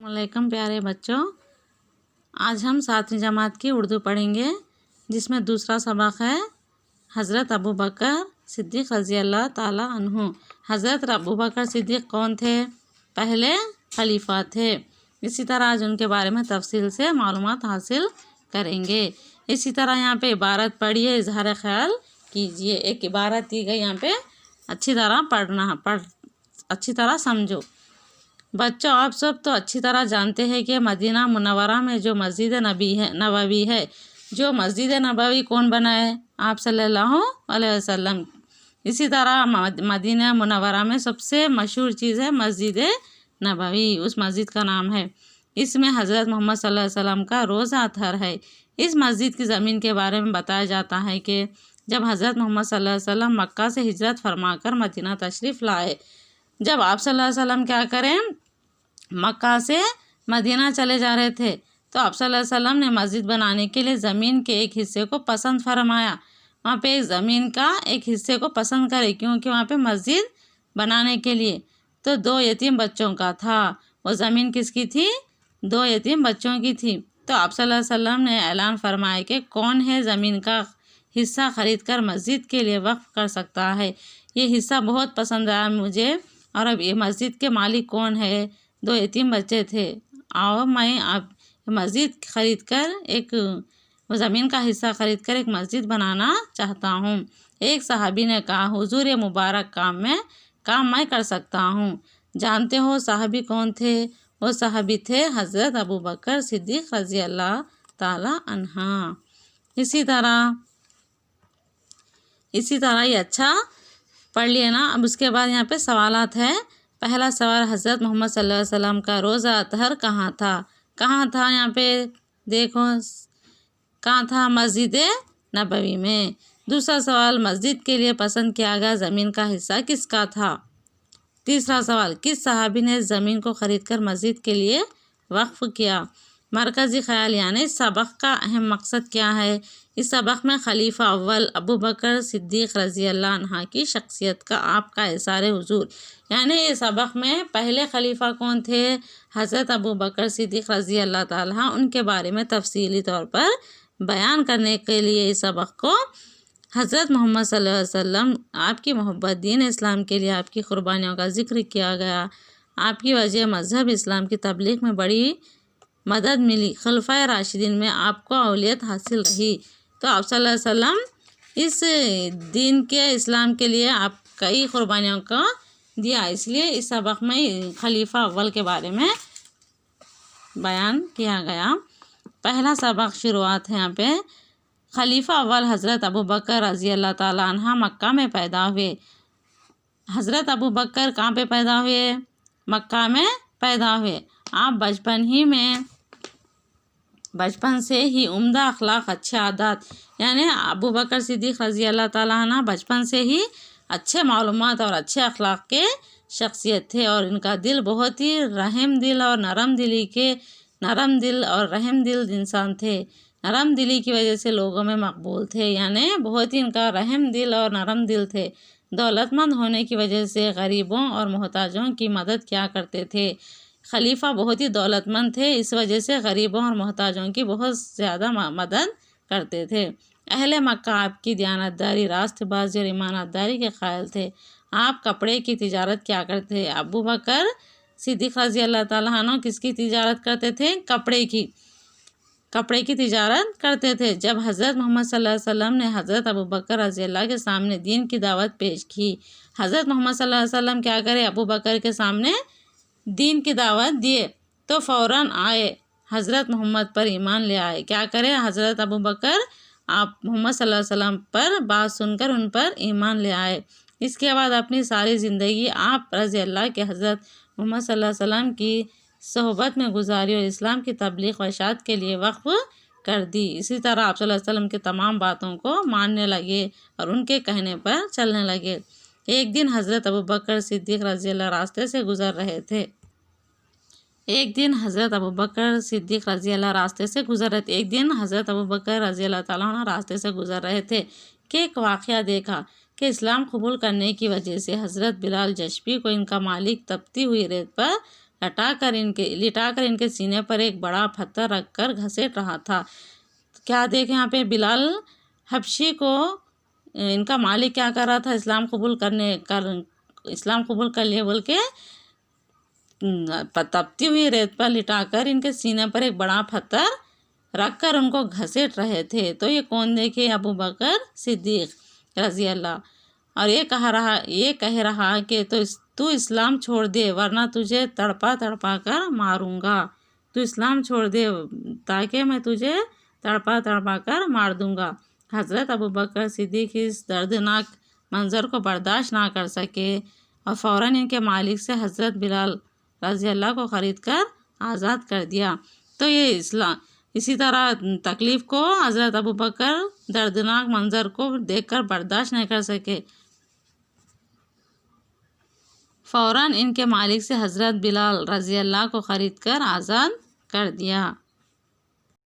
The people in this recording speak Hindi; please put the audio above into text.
वालेकुम प्यारे बच्चों, आज हम 7वीं जमात की उर्दू पढ़ेंगे, जिसमें दूसरा सबक है हज़रत अबू बकर सिद्दीक़ रज़ी अल्लाह ताला अन्हु। हज़रत अबू बकर सिद्दीक़ कौन थे? पहले खलीफा थे। इसी तरह आज उनके बारे में तफसील से मालूमात हासिल करेंगे। इसी तरह यहाँ पे इबारत पढ़िए, इजहार ख्याल कीजिए। एक इबारत दी गई, यहाँ पे अच्छी तरह अच्छी तरह समझो। बच्चों, आप सब तो अच्छी तरह जानते हैं कि मदीना मुनव्वरा में जो मस्जिद नबवी है, जो मस्जिद नबवी कौन बनाए? आप सल्लल्लाहु अलैहि वसल्लम। इसी तरह मदीना मुनव्वरा में सबसे मशहूर चीज़ है मस्जिद नबवी। उस मस्जिद का नाम है, इसमें हज़रत मोहम्मद सल्लल्लाहु अलैहि वसल्लम का रोज़ा अतहर है। इस मस्जिद की ज़मीन के बारे में बताया जाता है कि जब हज़रत मोहम्मद सल्लल्लाहु अलैहि वसल्लम मक्का से हिजरत फरमाकर मदीना तशरीफ़ लाए, जब आप सल्लल्लाहु अलैहि वसल्लम क्या करें, मक्का से मदीना चले जा रहे थे, तो आप सल्लल्लाहु अलैहि वसल्लम ने मस्जिद बनाने के लिए ज़मीन के एक हिस्से को पसंद फरमाया। वहाँ पे एक ज़मीन का एक हिस्से को पसंद करे, क्योंकि वहाँ पे मस्जिद बनाने के लिए तो 2 यतीम बच्चों का था। वो ज़मीन किसकी थी? 2 यतीम बच्चों की थी। तो आप सल्लल्लाहु अलैहि वसल्लम ने ऐलान फरमाया कि कौन है ज़मीन का हिस्सा ख़रीद कर मस्जिद के लिए वक्फ़ कर सकता है। ये हिस्सा बहुत पसंद आया मुझे, और अब ये मस्जिद के मालिक कौन है? 2 यतीम बच्चे थे। आओ, मैं आप मस्जिद ख़रीद कर वो ज़मीन का हिस्सा ख़रीद कर एक मस्जिद बनाना चाहता हूँ। एक सहाबी ने कहा, हुजूर, ये मुबारक काम मैं कर सकता हूँ। जानते हो सहाबी कौन थे? वो सहाबी थे हज़रत अबू बकर सिद्दीक़ रज़ी अल्लाह ताला अन्हा। इसी तरह ये अच्छा पढ़ लिए ना। अब उसके बाद यहाँ पे सवालात है। पहला सवाल, हज़रत मोहम्मद सल्लल्लाहु अलैहि वसल्लम का रोज़ा अतहर कहाँ था? कहाँ था? यहाँ पे देखो, कहाँ था? मस्जिद नबवी में। दूसरा सवाल, मस्जिद के लिए पसंद किया गया ज़मीन का हिस्सा किसका था? तीसरा सवाल, किस सहाबी ने ज़मीन को ख़रीद कर मस्जिद के लिए वक्फ़ किया? मरकज़ी ख़याल यानी इस सबक का अहम मकसद क्या है? इस सबक में खलीफा अव्वल अबू बकर सिद्दीक़ रज़ी अल्लाह अन्हा की शख्सियत का आपका इज़हार हुज़ूर, यानी इस सबक में पहले खलीफा कौन थे? हज़रत अबू बकर सिद्दीक़ रज़ी अल्लाह ताला, उनके बारे में तफसीली तौर पर बयान करने के लिए इस सबक को हज़रत मोहम्मद सल्लल्लाहु अलैहि वसल्लम, आपकी मोहब्बत, दीन इस्लाम के लिए आपकी क़ुरबानियों का ज़िक्र किया गया। आपकी वजह मज़हब इस्लाम की तबलीग में बड़ी मदद मिली। खलीफा राशिदीन में आपको अहलियत हासिल रही। तो आप सल्लल्लाहु अलैहि वसल्लम इस दीन के इस्लाम के लिए आप कई क़ुरबानियों का दिया, इसलिए इस सबक में खलीफा अव्वल के बारे में बयान किया गया। पहला सबक शुरुआत है यहाँ पे। खलीफा अव्वल हज़रत अबू बकर रज़ी अल्लाह ताला अन्हा मक्का में पैदा हुए। हज़रत अबू बकर कहाँ पे पैदा हुए? मक्का में पैदा हुए। आप बचपन से ही उम्दा अखलाक, अच्छे आदत, यानी अबू बकर सिद्दीक़ रज़ी अल्लाह ताला अन्हा बचपन से ही अच्छे मालूमात और अच्छे अखलाक के शख्सियत थे, और इनका दिल बहुत ही रहम दिल और रहम दिल इंसान थे। नरम दिली की वजह से लोगों में मकबूल थे, यानी बहुत ही इनका रहम दिल और नरम दिल थे। दौलतमंद होने की वजह से गरीबों और मोहताजों की मदद किया करते थे। खलीफा बहुत ही दौलतमंद थे, इस वजह से गरीबों और मोहताजों की बहुत ज़्यादा मदद करते थे। अहले मक्का आपकी दयानतदारी, रास्तबाज़ी और ईमानदारी के कायल थे। आप कपड़े की तिजारत क्या करते थे? अबू बकर सिद्दीक़ रज़ी अल्लाह ताला अन्हु किसकी तिजारत करते थे? कपड़े की तिजारत करते थे। जब हज़रत मोहम्मद सल्लल्लाहु अलैहि वसल्लम ने हज़रत अबू बकर रज़ी अल्लाह के सामने दीन की दावत पेश की, हज़रत मोहम्मद सल्लल्लाहु अलैहि वसल्लम क्या करे? अबू बकर के सामने दीन की दावत दिए, तो फ़ौरन आए हज़रत मोहम्मद पर ईमान ले आए। क्या करे? हज़रत अबू बकर आप मोहम्मद सल्लल्लाहु अलैहि वसल्लम पर बात सुनकर उन पर ईमान ले आए। इसके बाद अपनी सारी ज़िंदगी आप रज़ी अल्लाह के हज़रत मोहम्मद सल्लल्लाहु अलैहि वसल्लम की सोहबत में गुजारी और इस्लाम की तबलीग व इशाअत के लिए वक्फ़ कर दी। इसी तरह आप सल्लल्लाहु अलैहि वसल्लम की तमाम बातों को मानने लगे और उनके कहने पर चलने लगे। एक दिन हज़रत अबू बकर सिद्दीक़ रज़ी अल्लाह रास्ते से गुज़र रहे थे। एक दिन हज़रत अबू बकर रज़ी अल्लाह ताला रास्ते से गुज़र रहे थे कि एक वाक़या देखा कि इस्लाम कबूल करने की वजह से हज़रत बिलाल जशबी को इनका मालिक तपती हुई रेत पर लिटाकर इनके सीने पर एक बड़ा पत्थर रखकर घसीट रहा था। क्या देखें यहाँ पे, बिलाल हबशी को इनका मालिक क्या कर रहा था, इस्लाम कबूल कर लिए बोल के तपती हुई रेत पर लिटाकर इनके सीने पर एक बड़ा पत्थर रखकर उनको घसीट रहे थे। तो ये कौन देखे, अबू बकर सिद्दीक रज़ी अल्लाह। और ये कह रहा कि तू इस्लाम छोड़ दे वरना तुझे तड़पा कर मारूंगा। तू इस्लाम छोड़ दे ताकि मैं तुझे तड़पा कर मार दूंगा। हज़रत अबू बकर सिद्दीक इस दर्दनाक मंज़र को बर्दाश्त ना कर सके और फ़ौरन इनके मालिक से हज़रत बिलाल रज़ी अल्लाह को ख़रीद कर आज़ाद कर दिया। तो ये इसी तरह तकलीफ़ को हज़रत अबू बकर दर्दनाक मंज़र को देखकर बर्दाश्त नहीं कर सके, फ़ौरन इनके मालिक से हज़रत बिलाल रज़ी अल्लाह को ख़रीद कर आज़ाद कर दिया।